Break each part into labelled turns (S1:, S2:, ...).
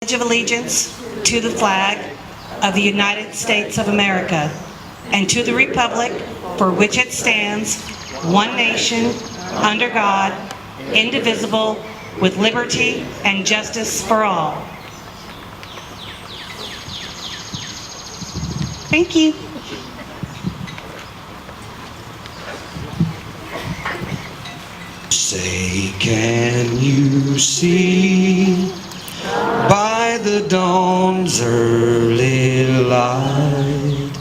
S1: Pledge of allegiance to the flag of the United States of America and to the republic for which it stands, one nation, under God, indivisible, with liberty and justice for all. Thank you.
S2: Say, can you see by the dawn's early light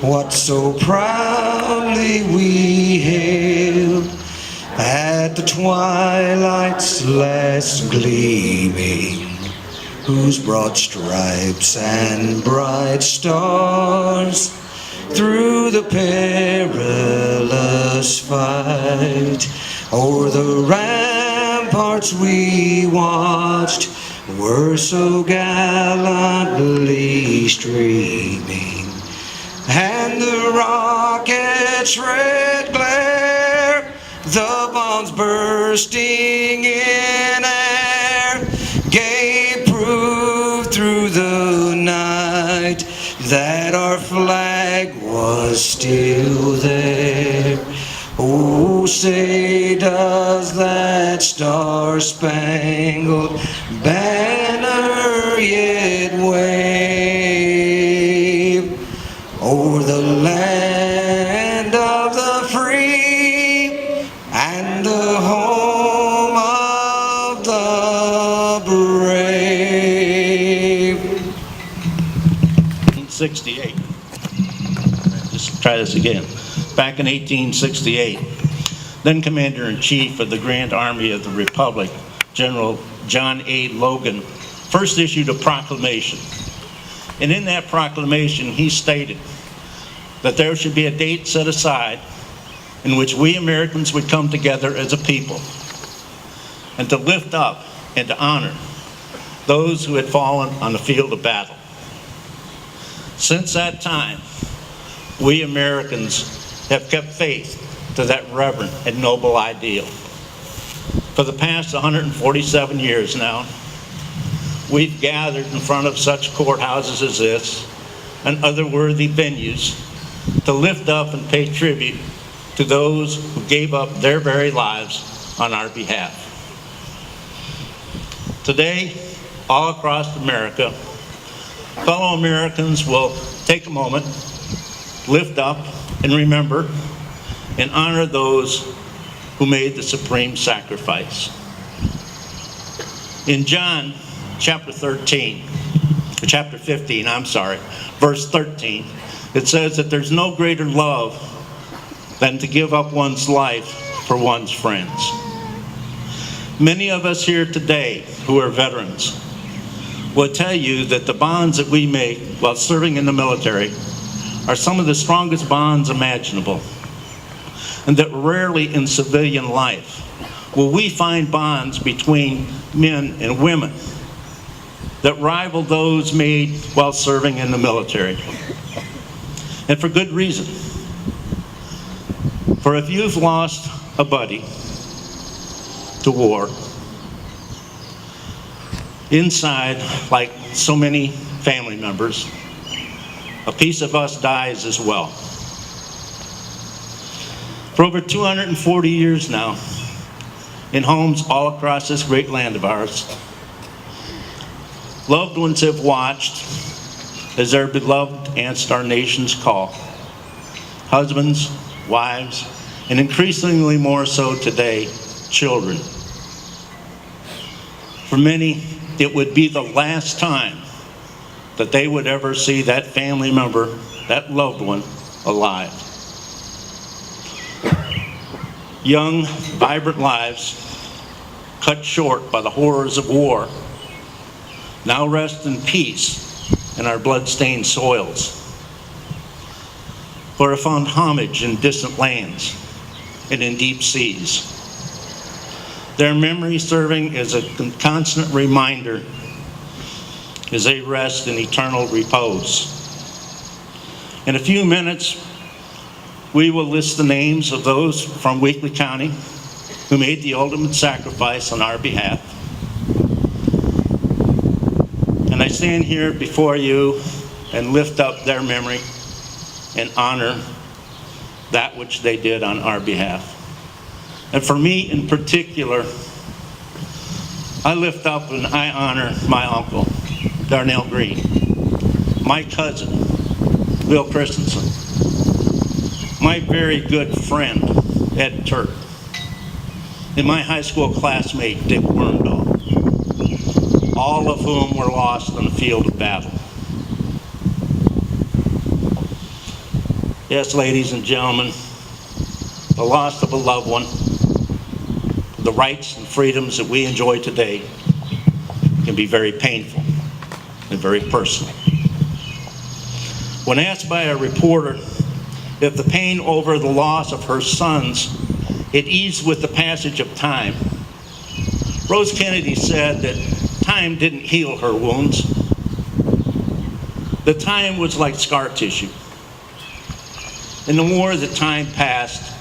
S2: what so proudly we hailed at the twilight's last gleaming, whose broad stripes and bright stars through the perilous fight o'er the ramparts we watched were so gallantly streaming, and the rocket's red glare, the bombs bursting in air, gave proof through the night that our flag was still there. Oh, say, does that star-spangled banner yet wave o'er the land of the free and the home of the brave?
S3: 1868. Just try this again. Back in 1868, then Commander-in-Chief of the Grand Army of the Republic, General John A. Logan, first issued a proclamation. And in that proclamation, he stated that there should be a date set aside in which we Americans would come together as a people and to lift up and to honor those who had fallen on the field of battle. Since that time, we Americans have kept faith to that reverent and noble ideal. For the past 147 years now, we've gathered in front of such courthouses as this and other worthy venues to lift up and pay tribute to those who gave up their very lives on our behalf. Today, all across America, fellow Americans will take a moment, lift up, and remember and honor those who made the supreme sacrifice. In John chapter 15, verse 13, it says that there's no greater love than to give up one's life for one's friends. Many of us here today who are veterans will tell you that the bonds that we make while serving in the military are some of the strongest bonds imaginable, and that rarely in civilian life will we find bonds between men and women that rival those made while serving in the military. And for good reason. For if you've lost a buddy to war, inside, like so many family members, a piece of us dies as well. For over 240 years now, in homes all across this great land of ours, loved ones have watched as their beloved answered our nation's call. Husbands, wives, and increasingly more so today, children. For many, it would be the last time that they would ever see that family member, that loved one, alive. Young, vibrant lives cut short by the horrors of war now rest in peace in our blood-stained soils, or have found homage in distant lands and in deep seas. Their memory serving as a constant reminder as they rest in eternal repose. In a few minutes, we will list the names of those from Weakley County who made the ultimate sacrifice on our behalf. And stand here before you and lift up their memory and honor that which they did on our behalf. And for me in particular, I lift up and I honor my uncle, Darnell Green, my cousin, Bill Christensen, my very good friend, Ed Turk, and my high school classmate, Dick Wormdahl, all of whom were lost on the field of battle. Yes, ladies and gentlemen, the loss of a loved one, the rights and freedoms that we enjoy today can be very painful and very personal. When asked by a reporter if the pain over the loss of her sons had eased with the passage of time, Rose Kennedy said that time didn't heal her wounds. The time was like scar tissue. And the more the time passed,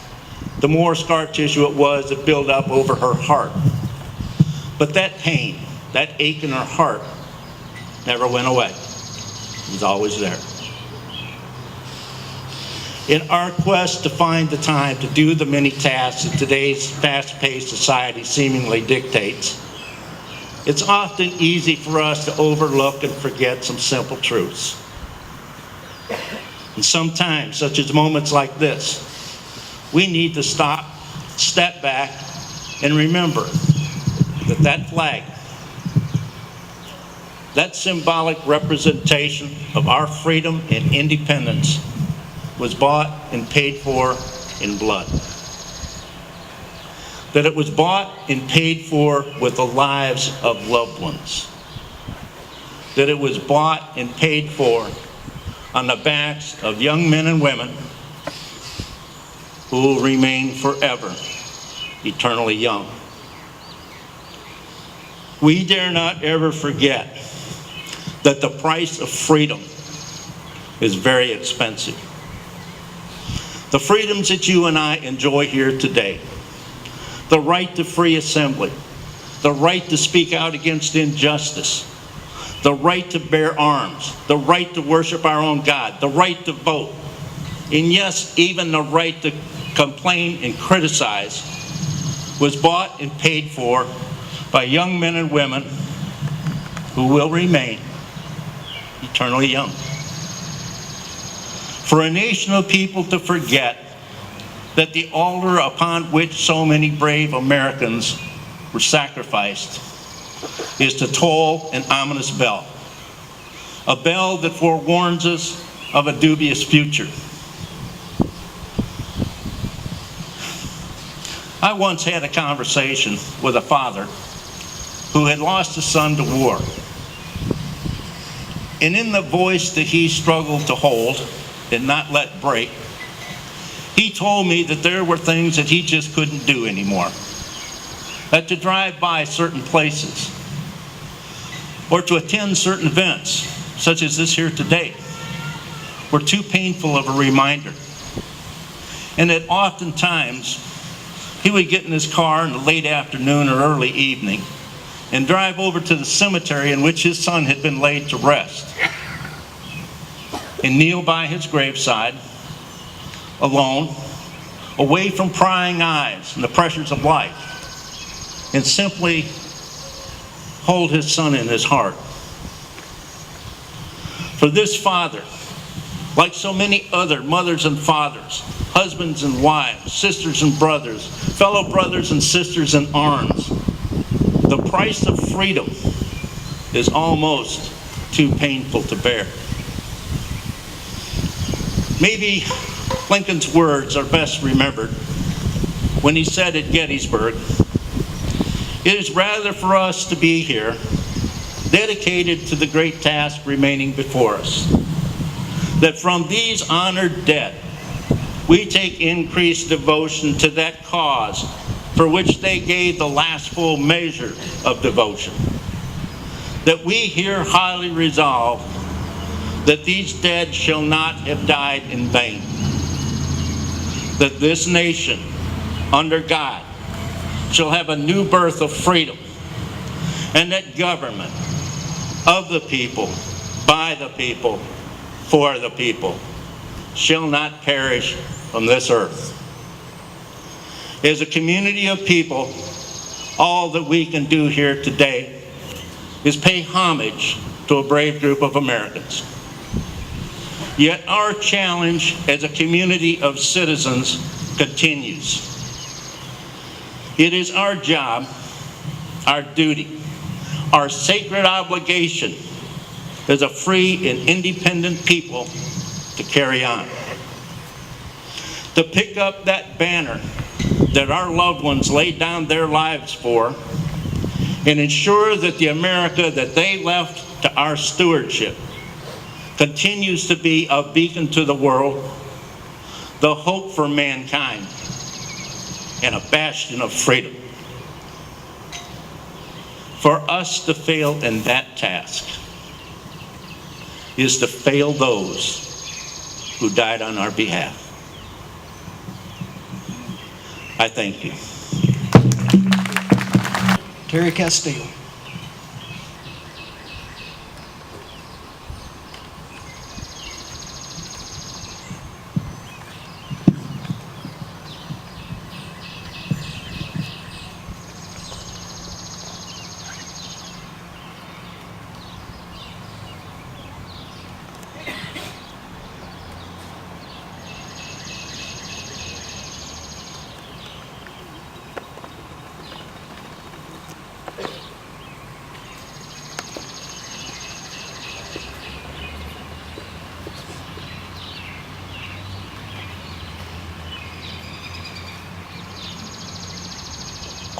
S3: the more scar tissue it was that built up over her heart. But that pain, that ache in her heart, never went away. It was always there. In our quest to find the time to do the many tasks that today's fast-paced society seemingly dictates, it's often easy for us to overlook and forget some simple truths. And sometimes, such as moments like this, we need to stop, step back, and remember that that flag, that symbolic representation of our freedom and independence, was bought and paid for in blood. That it was bought and paid for with the lives of loved ones. That it was bought and paid for on the backs of young men and women who will remain forever eternally young. We dare not ever forget that the price of freedom is very expensive. The freedoms that you and I enjoy here today, the right to free assembly, the right to speak out against injustice, the right to bear arms, the right to worship our own God, the right to vote, and yes, even the right to complain and criticize, was bought and paid for by young men and women who will remain eternally young. For a nation of people to forget that the altar upon which so many brave Americans were sacrificed is to toll an ominous bell, a bell that forewarns us of a dubious future. I once had a conversation with a father who had lost a son to war. And in the voice that he struggled to hold and not let break, he told me that there were things that he just couldn't do anymore. That to drive by certain places or to attend certain events, such as this here today, were too painful of a reminder. And that oftentimes he would get in his car in the late afternoon or early evening and drive over to the cemetery in which his son had been laid to rest and kneel by his graveside alone, away from prying eyes and the pressures of life, and simply hold his son in his heart. For this father, like so many other mothers and fathers, husbands and wives, sisters and brothers, fellow brothers and sisters in arms, the price of freedom is almost too painful to bear. Maybe Lincoln's words are best remembered when he said at Gettysburg, "It is rather for us to be here, dedicated to the great task remaining before us, that from these honored dead, we take increased devotion to that cause for which they gave the last full measure of devotion. That we here highly resolve that these dead shall not have died in vain. That this nation, under God, shall have a new birth of freedom, and that government, of the people, by the people, for the people, shall not perish from this earth. As a community of people, all that we can do here today is pay homage to a brave group of Americans. Yet our challenge as a community of citizens continues. It is our job, our duty, our sacred obligation as a free and independent people to carry on. To pick up that banner that our loved ones laid down their lives for and ensure that the America that they left to our stewardship continues to be a beacon to the world, the hope for mankind, and a bastion of freedom. For us to fail in that task is to fail those who died on our behalf. I thank you.
S4: Terry Castile.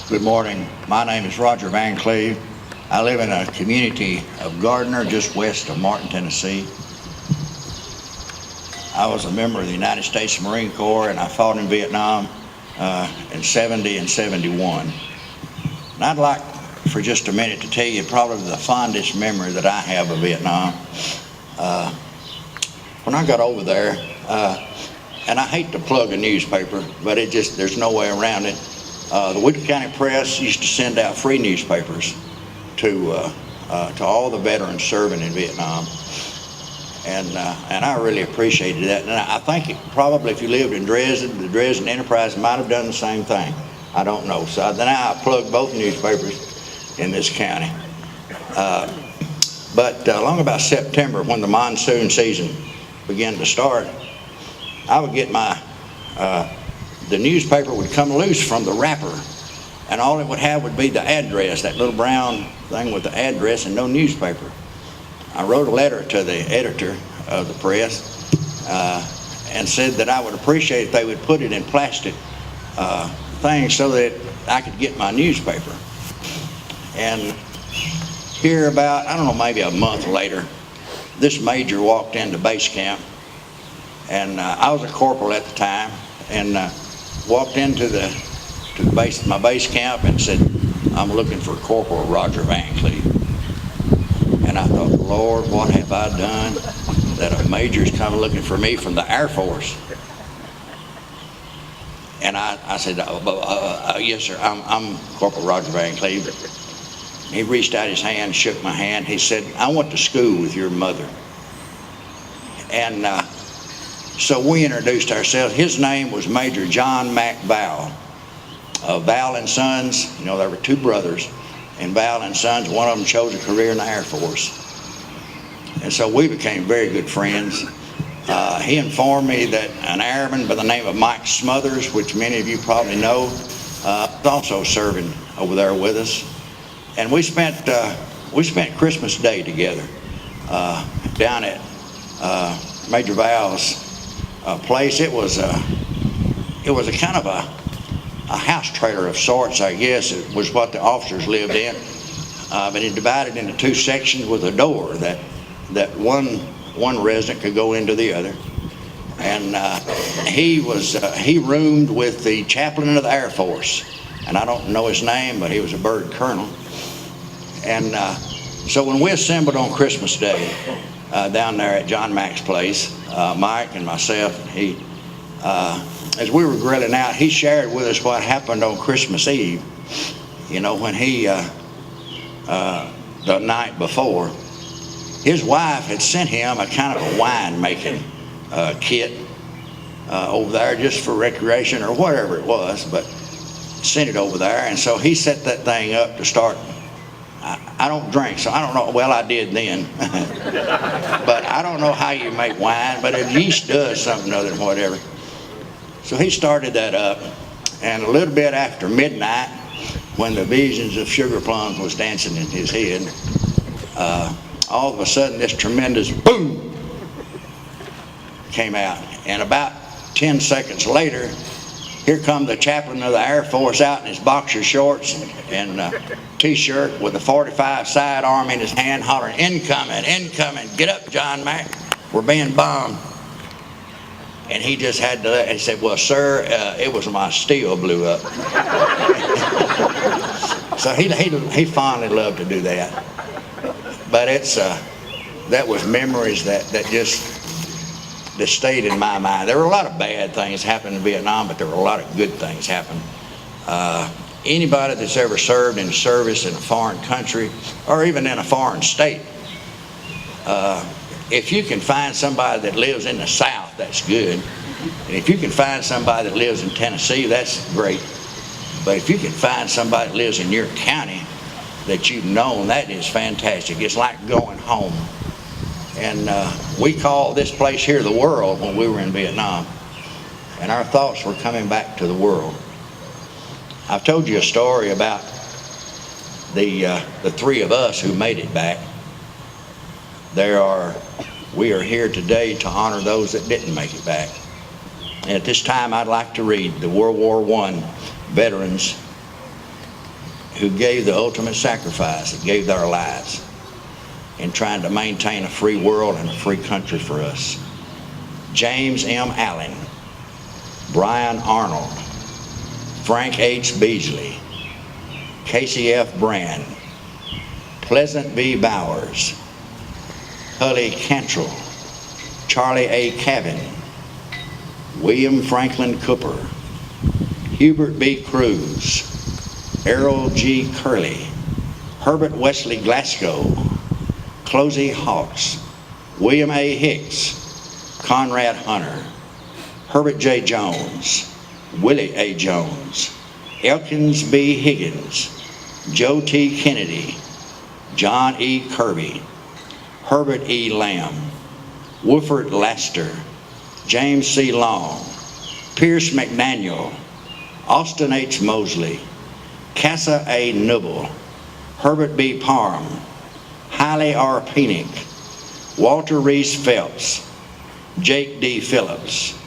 S5: Good morning. My name is Roger Van Cleve. I live in a community of Gardner just west of Martin, Tennessee. I was a member of the United States Marine Corps and I fought in Vietnam in 70 and 71. And I'd like for just a minute to tell you probably the fondest memory that I have of Vietnam. When I got over there, and I hate to plug a newspaper, but there's no way around it. The Weakley County Press used to send out free newspapers to all the veterans serving in Vietnam, and I really appreciated that. And I think probably if you lived in Dresden, the Dresden Enterprise might have done the same thing. I don't know. So now I plug both newspapers in this county. But along about September, when the monsoon season began to start, I would get the newspaper would come loose from the wrapper, and all it would have would be the address, that little brown thing with the address and no newspaper. I wrote a letter to the editor of the press and said that I would appreciate if they would put it in plastic things so that I could get my newspaper. And here about, I don't know, maybe a month later, this major walked into base camp, and I was a corporal at the time, and walked into my base camp and said, "I'm looking for Corporal Roger Van Cleve." And I thought, Lord, what have I done that a major's come looking for me from the Air Force? And I said, "Yes, sir, I'm Corporal Roger Van Cleve." He reached out his hand, shook my hand. He said, "I went to school with your mother." And so we introduced ourselves. His name was Major John McVal. Val and Sons, you know, there were two brothers, and Val and Sons, one of them chose a career in the Air Force. And so we became very good friends. He informed me that an airman by the name of Mike Smothers, which many of you probably know, was also serving over there with us. And we spent Christmas Day together down at Major Val's place. It was a kind of a house trailer of sorts, I guess. It was what the officers lived in, but it divided into two sections with a door that one resident could go into the other. And he roomed with the chaplain of the Air Force, and I don't know his name, but he was a bird colonel. And so when we assembled on Christmas Day down there at John Mack's place, Mike and myself, as we were grilling out, he shared with us what happened on Christmas Eve. You know, when the night before, his wife had sent him a kind of a wine making kit over there just for recreation or whatever it was, but sent it over there. And so he set that thing up to start. I don't drink, so I don't know. Well, I did then. But I don't know how you make wine, but if yeast does something other than whatever. So he started that up, and a little bit after midnight, when the visions of sugar plums was dancing in his head, all of a sudden this tremendous boom came out. And about 10 seconds later, here come the chaplain of the Air Force out in his boxer shorts and T-shirt with a 45 sidearm in his hand, hollering, "Incoming, incoming, get up, John Mack, we're being bombed." And he just had to, he said, "Well, sir, it was my steel blew up." So he fondly loved to do that. But it's that was memories that stayed in my mind. There were a lot of bad things happening in Vietnam, but there were a lot of good things happen. Anybody that's ever served in service in a foreign country or even in a foreign state, if you can find somebody that lives in the South, that's good. And if you can find somebody that lives in Tennessee, that's great. But if you can find somebody that lives in your county that you've known, that is fantastic. It's like going home. And we called this place here the world when we were in Vietnam. And our thoughts were coming back to the world. I've told you a story about the three of us who made it back. We are here today to honor those that didn't make it back. And at this time, I'd like to read the World War I veterans who gave the ultimate sacrifice, that gave their lives in trying to maintain a free world and a free country for us. James M. Allen, Brian Arnold, Frank H. Beasley, Casey F. Brand, Pleasant V. Bowers, Hully Cantrell, Charlie A. Cabin, William Franklin Cooper, Hubert B. Cruz, Errol G. Curley, Herbert Wesley Glasgow, Closey Hawks, William A. Hicks, Conrad Hunter, Herbert J. Jones, Willie A. Jones, Elkins B. Higgins, Joe T. Kennedy, John E. Kirby, Herbert E. Lamb, Wolford Laster, James C. Long, Pierce McDaniel, Austin H. Mosley, Cassa A. Nubble, Herbert B. Parham, Haile R. Penick, Walter Reese Phelps, Jake D. Phillips,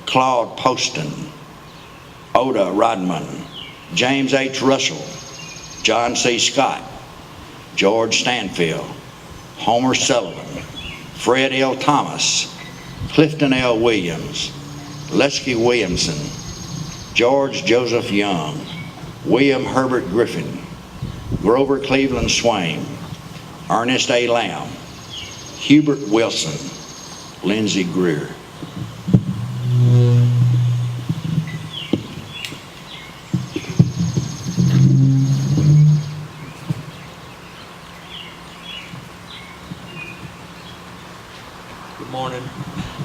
S5: Claude Poston, Oda Rodman, James H. Russell, John C. Scott, George Stanfield, Homer Sullivan, Fred L. Thomas, Clifton L. Williams, Lesky Williamson, George Joseph Young, William Herbert Griffin, Grover Cleveland Swain, Ernest A. Lamb, Hubert Wilson, Lindsey Greer.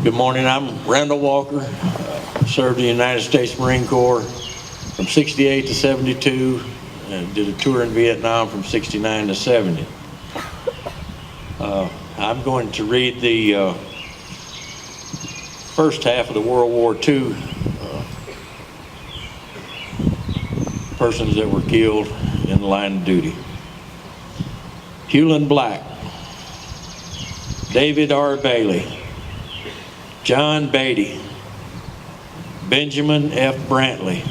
S4: Good morning. I'm Randall Walker. Served in the United States Marine Corps from 68 to 72 and did a tour in Vietnam from 69 to 70. I'm going to read the first half of the World War II persons that were killed in the line of duty. Hewlin Black, David R. Bailey, John Beatty, Benjamin F. Brantley,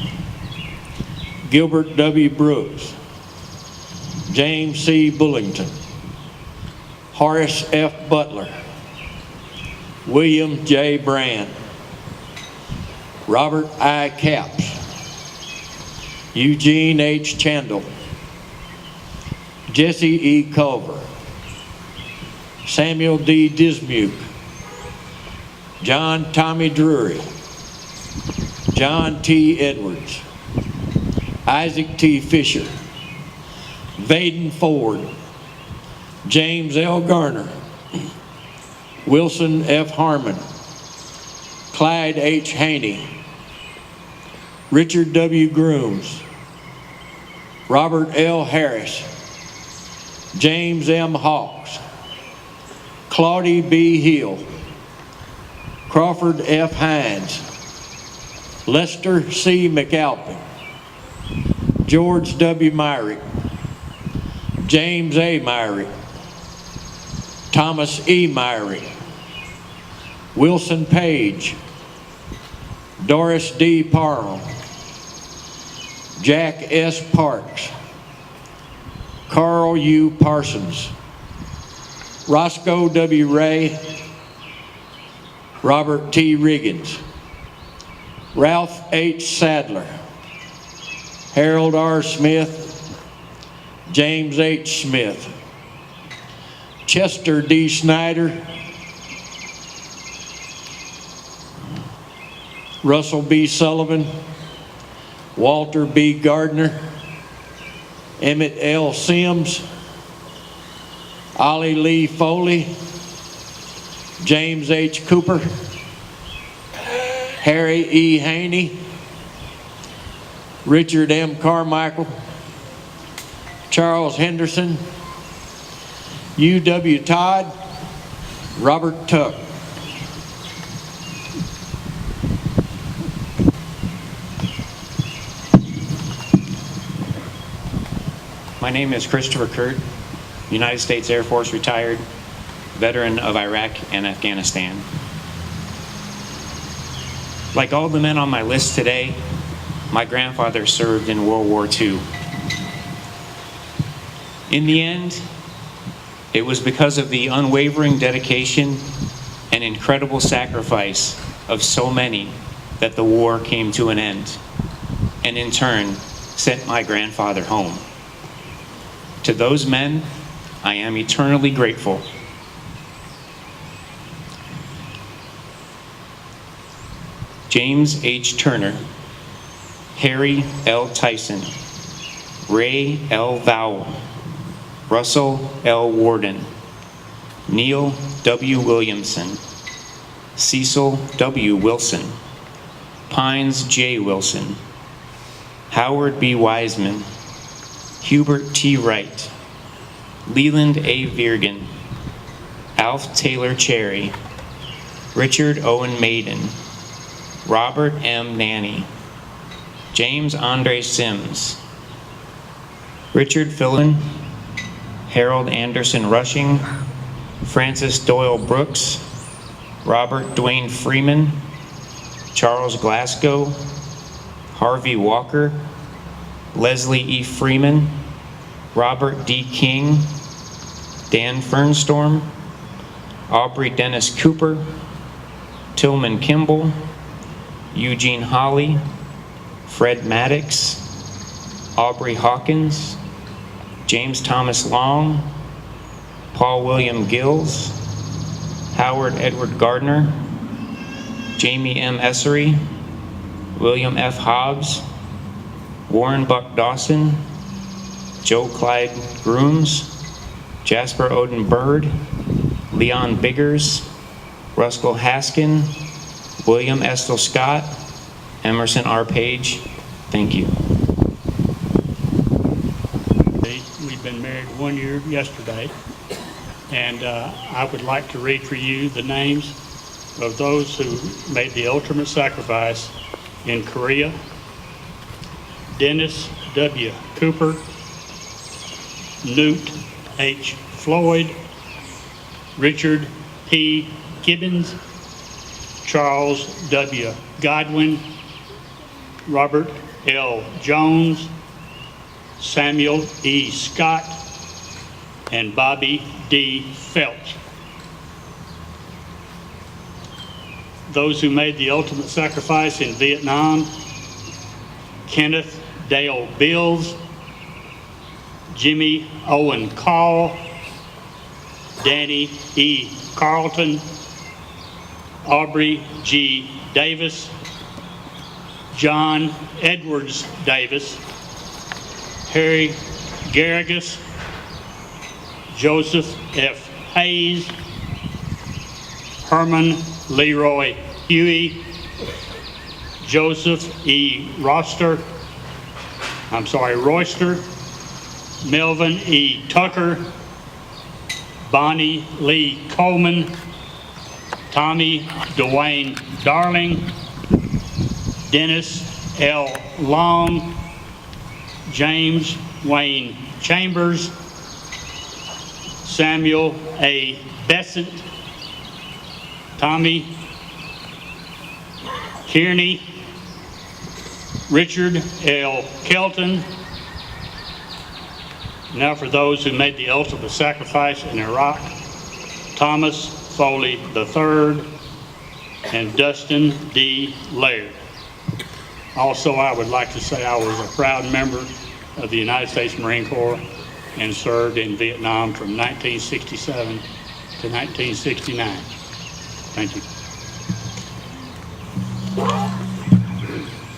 S4: Gilbert W. Brooks, James C. Bullington, Horace F. Butler, William J. Brand, Robert I. Capps, Eugene H. Chandler, Jesse E. Culver, Samuel D. Dismuke, John Tommy Drury, John T. Edwards, Isaac T. Fisher, Vaden Ford, James L. Garner, Wilson F. Harmon, Clyde H. Haney, Richard W. Grooms, Robert L. Harris, James M. Hawks, Claudie B. Hill, Crawford F. Hines, Lester C. McAlpin, George W. Myrick, James A. Myrick, Thomas E. Myrick, Wilson Page, Doris D. Parham, Jack S. Parks, Carl U. Parsons, Roscoe W. Ray, Robert T. Riggins, Ralph H. Sadler, Harold R. Smith, James H. Smith, Chester D. Snyder, Russell B. Sullivan, Walter B. Gardner, Emmett L. Sims, Ollie Lee Foley, James H. Cooper, Harry E. Haney, Richard M. Carmichael, Charles Henderson, U.W. Todd, Robert Tuck.
S6: My name is Christopher Kurt, United States Air Force retired, veteran of Iraq and Afghanistan. Like all the men on my list today, my grandfather served in World War II. In the end, it was because of the unwavering dedication and incredible sacrifice of so many that the war came to an end, and in turn, sent my grandfather home. To those men, I am eternally grateful. James H. Turner, Harry L. Tyson, Ray L. Vowell, Russell L. Warden, Neil W. Williamson, Cecil W. Wilson, Pines J. Wilson, Howard B. Wiseman, Hubert T. Wright, Leland A. Viergen, Alf Taylor Cherry, Richard Owen Maiden, Robert M. Nanny, James Andre Sims, Richard Philemon, Harold Anderson Rushing, Francis Doyle Brooks, Robert Dwayne Freeman, Charles Glasgow, Harvey Walker, Leslie E. Freeman, Robert D. King, Dan Fernstorm, Aubrey Dennis Cooper, Tillman Kimball, Eugene Holly, Fred Maddox, Aubrey Hawkins, James Thomas Long, Paul William Gills, Howard Edward Gardner, Jamie M. Essery, William F. Hobbs, Warren Buck Dawson, Joe Clyde Grooms, Jasper Odin Bird, Leon Biggers, Ruskell Haskin, William Estel Scott, Emerson R. Page. Thank you.
S7: We've been married 1 year yesterday, and I would like to read for you the names of those who made the ultimate sacrifice in Korea. Dennis W. Cooper, Newt H. Floyd, Richard P. Gibbons, Charles W. Godwin, Robert L. Jones, Samuel E. Scott, and Bobby D. Phelps. Those who made the ultimate sacrifice in Vietnam: Kenneth Dale Bills, Jimmy Owen Call, Danny E. Carlton, Aubrey G. Davis, John Edwards Davis, Harry Garrigus, Joseph F. Hayes, Herman Leroy Huey, Joseph E. Royster, Melvin E. Tucker, Bonnie Lee Coleman, Tommy Dwayne Darling, Dennis L. Long, James Wayne Chambers, Samuel A. Besant, Tommy Kearney, Richard L. Kelton. Now for those who made the ultimate sacrifice in Iraq: Thomas Foley III and Dustin D. Laird. Also, I would like to say I was a proud member of the United States Marine Corps and served in Vietnam from 1967 to 1969. Thank you.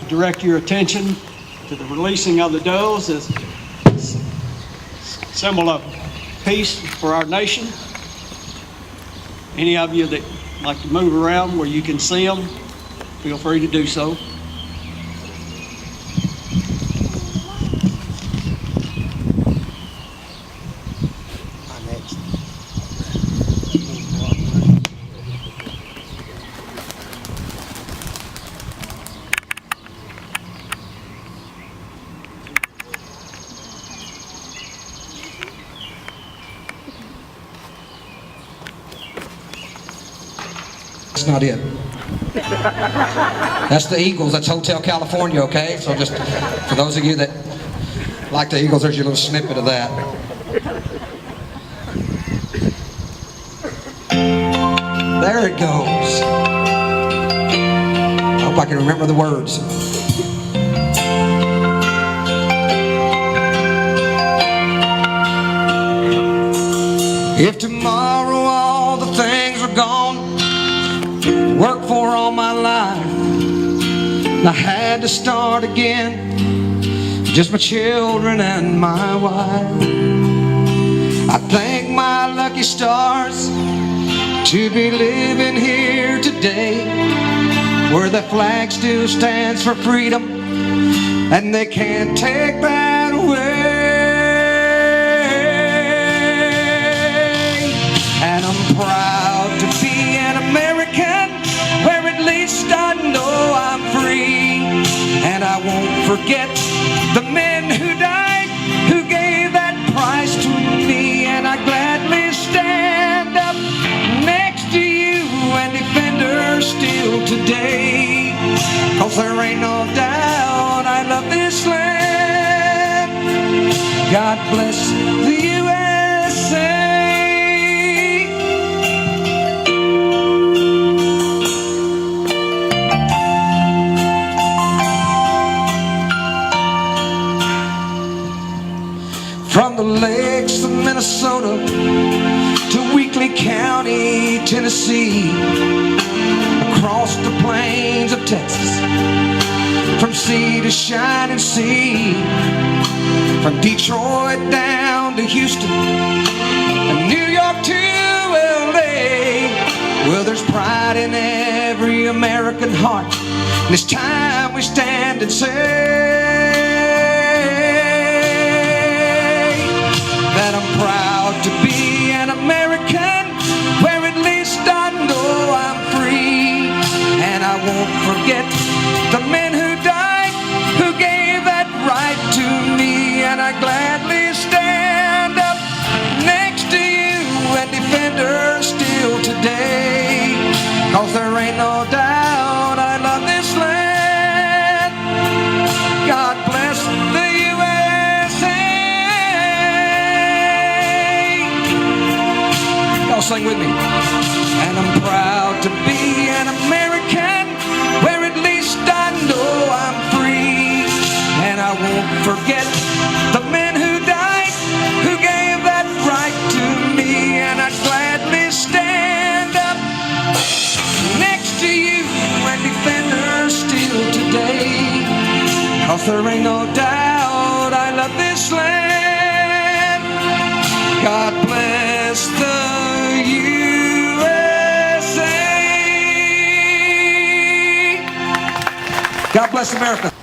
S8: Direct your attention to the releasing of the doves as a symbol of peace for our nation. Any of you that like to move around where you can see them, feel free to do so.
S2: That's not it. That's the Eagles. That's Hotel California, okay? So just for those of you that like the Eagles, there's your little snippet of that. There it goes. I hope I can remember the words. If tomorrow all the things were gone, worked for all my life, I had to start again, just my children and my wife. I thank my lucky stars to be living here today, where the flag still stands for freedom, and they can't take that away. And I'm proud to be an American, where at least I know I'm free. And I won't forget the men who died, who gave that price to me. And I gladly stand up next to you and defend her still today. 'Cause there ain't no doubt I love this land. God bless the USA. From the lakes of Minnesota to Weakley County, Tennessee, across the plains of Texas, from sea to shining sea, from Detroit down to Houston, and New York to LA. Well, there's pride in every American heart, and it's time we stand and say that I'm proud to be an American, where at least I know I'm free. And I won't forget the men who died, who gave that right to me. And I gladly stand up next to you and defend her still today. 'Cause there ain't no doubt I love this land. God bless the USA. Y'all sing with me. And I'm proud to be an American, where at least I know I'm free. And I won't forget the men who died, who gave that right to me. And I'd gladly stand up next to you and defend her still today. 'Cause there ain't no doubt I love this land. God bless the USA. God bless America.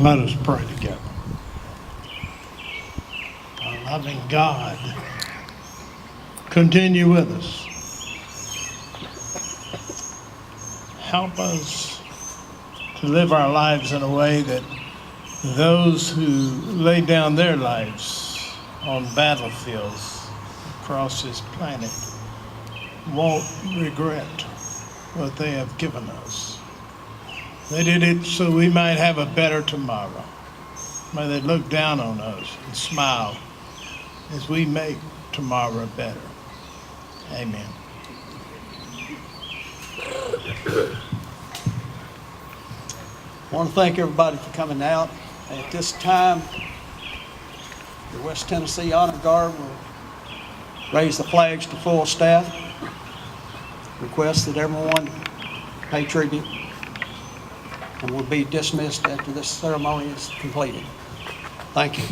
S9: Let us pray together. Our loving God, continue with us. Help us to live our lives in a way that those who lay down their lives on battlefields across this planet won't regret what they have given us. They did it so we might have a better tomorrow. May they look down on us and smile as we make tomorrow better. Amen.
S8: I want to thank everybody for coming out. At this time, the West Tennessee Honor Guard will raise the flags to full staff. Request that everyone pay tribute, and will be dismissed after this ceremony is completed. Thank you.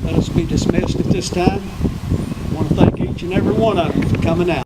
S8: Let us be dismissed at this time. I want to thank each and every one of you for coming out.